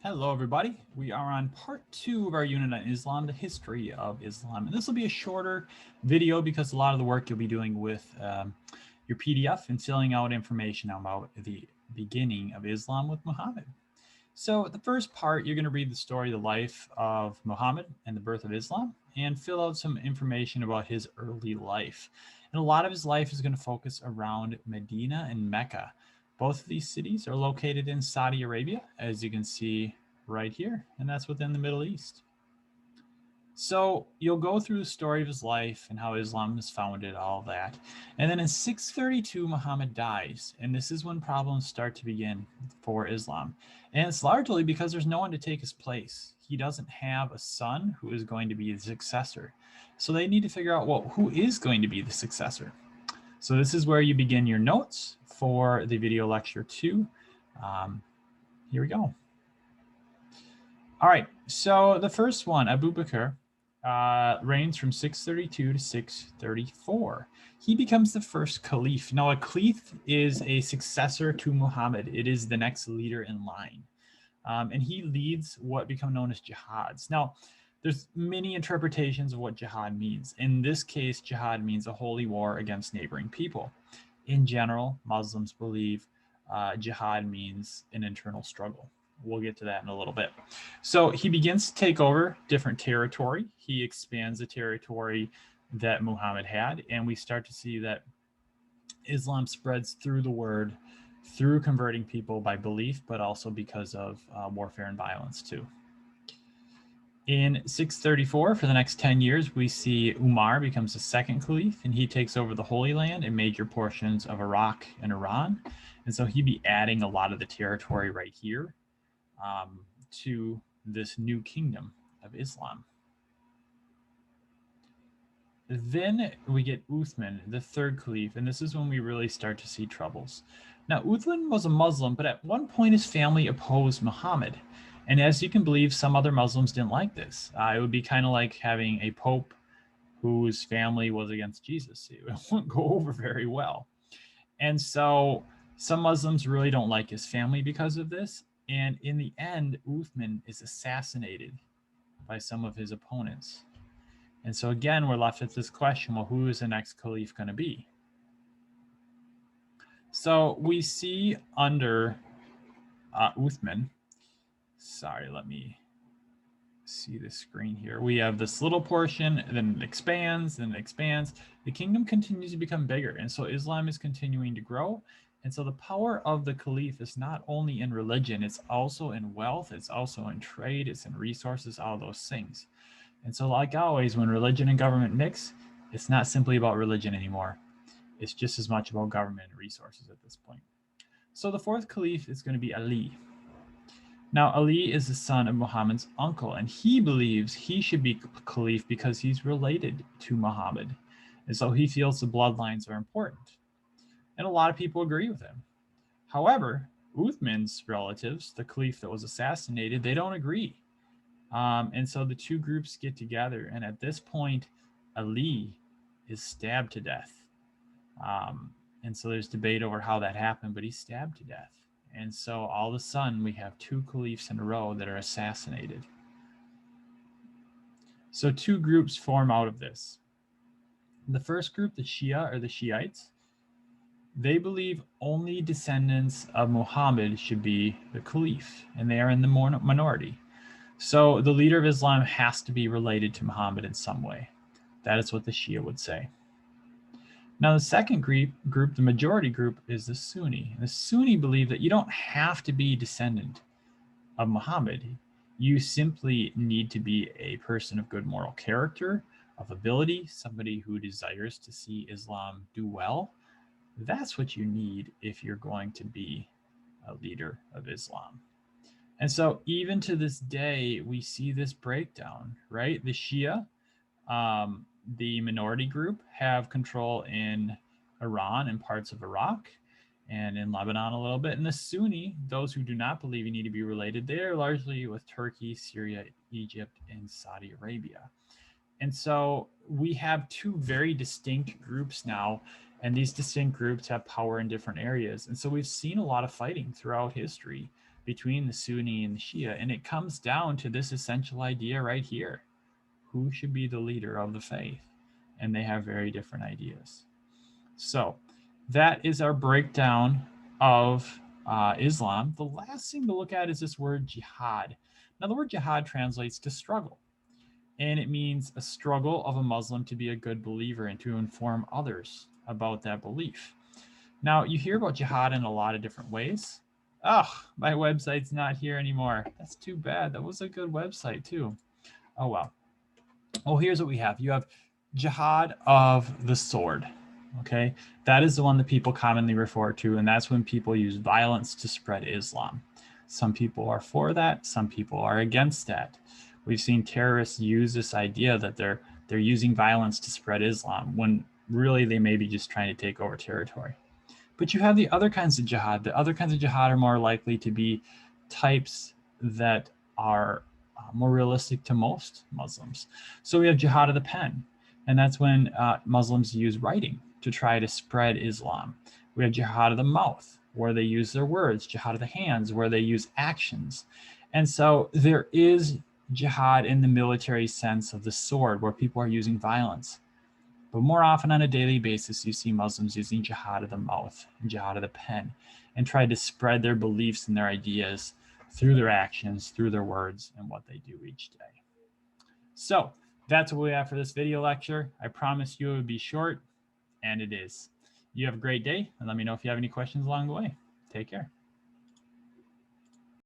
Hello, everybody. We are on part 2 of our unit on Islam, the history of Islam. And this will be a shorter video because a lot of the work you'll be doing with your PDF and filling out information about the beginning of Islam with Muhammad. So the first part, you're going to read the story, the life of Muhammad and the birth of Islam, and fill out some information about his early life. And a lot of his life is going to focus around Medina and Mecca. Both of these cities are located in Saudi Arabia, as you can see right here, and that's within the Middle East. So you'll go through the story of his life and how Islam is founded, all of that. And then in 632, Muhammad dies. And this is when problems start to begin for Islam. And it's largely because there's no one to take his place. He doesn't have a son who is going to be the successor. So they need to figure out, well, who is going to be the successor? So this is where you begin your notes for the video lecture 2. Here we go. All right, so the first one, Abu Bakr, reigns from 632 to 634. He becomes the first caliph. Now, a caliph is a successor to Muhammad. It is the next leader in line. And he leads what become known as jihads. Now, there's many interpretations of what jihad means. In this case, jihad means a holy war against neighboring people. In general, Muslims believe jihad means an internal struggle. We'll get to that in a little bit. So he begins to take over different territory. He expands the territory that Muhammad had, and we start to see that Islam spreads through the word, through converting people by belief, but also because of warfare and violence too. In 634, for the next 10 years, we see Umar becomes the second caliph, and he takes over the Holy Land and major portions of Iraq and Iran. And so he'd be adding a lot of the territory right here to this new kingdom of Islam. Then we get Uthman, the third caliph, and this is when we really start to see troubles. Now, Uthman was a Muslim, but at one point his family opposed Muhammad. And as you can believe, some other Muslims didn't like this. It would be kind of like having a pope whose family was against Jesus. It wouldn't go over very well. And so some Muslims really don't like his family because of this. And in the end, Uthman is assassinated by some of his opponents. And so again, we're left with this question, well, who is the next caliph going to be? So we see under Uthman, sorry, let me see the screen here. We have this little portion, and then it expands, and it expands. The kingdom continues to become bigger, and so Islam is continuing to grow. And so the power of the caliph is not only in religion, it's also in wealth, it's also in trade, it's in resources, all those things. And so like always, when religion and government mix, it's not simply about religion anymore. It's just as much about government and resources at this point. So the fourth caliph is going to be Ali. Now, Ali is the son of Muhammad's uncle, and he believes he should be caliph because he's related to Muhammad. And so he feels the bloodlines are important. And a lot of people agree with him. However, Uthman's relatives, the caliph that was assassinated, they don't agree. And so the two groups get together, and at this point, Ali is stabbed to death. And so there's debate over how that happened, but he's stabbed to death. And so all of a sudden, we have two caliphs in a row that are assassinated. So two groups form out of this. The first group, the Shia or the Shiites, they believe only descendants of Muhammad should be the caliph, and they are in the minority. So the leader of Islam has to be related to Muhammad in some way. That is what the Shia would say. Now, the second group, the majority group, is the Sunni. The Sunni believe that you don't have to be descendant of Muhammad. You simply need to be a person of good moral character, of ability, somebody who desires to see Islam do well. That's what you need if you're going to be a leader of Islam. And so even to this day, we see this breakdown, right? The Shia, the minority group, have control in Iran and parts of Iraq and in Lebanon a little bit. And the Sunni, those who do not believe you need to be related, they are largely with Turkey, Syria, Egypt, and Saudi Arabia. And so we have two very distinct groups now, and these distinct groups have power in different areas. And so we've seen a lot of fighting throughout history between the Sunni and the Shia. And it comes down to this essential idea right here. Who should be the leader of the faith? And they have very different ideas. So that is our breakdown of Islam. The last thing to look at is this word jihad. Now, the word jihad translates to struggle, and it means a struggle of a Muslim to be a good believer and to inform others about that belief. Now, you hear about jihad in a lot of different ways. Oh, my website's not here anymore. That's too bad. That was a good website too. Oh, well. Oh, here's what we have. You have jihad of the sword. Okay, that is the one that people commonly refer to, and that's when people use violence to spread Islam. Some people are for that, some people are against that. We've seen terrorists use this idea that they're using violence to spread Islam when really they may be just trying to take over territory. But you have the other kinds of jihad. The other kinds of jihad are more likely to be types that are more realistic to most Muslims. So we have jihad of the pen, and that's when Muslims use writing to try to spread Islam. We have jihad of the mouth, where they use their words, jihad of the hands, where they use actions. And so there is jihad in the military sense of the sword, where people are using violence. But more often on a daily basis, you see Muslims using jihad of the mouth and jihad of the pen and try to spread their beliefs and their ideas through their actions, through their words, and what they do each day. So that's what we have for this video lecture. I promised you it would be short, and it is. You have a great day, and let me know if you have any questions along the way. Take care.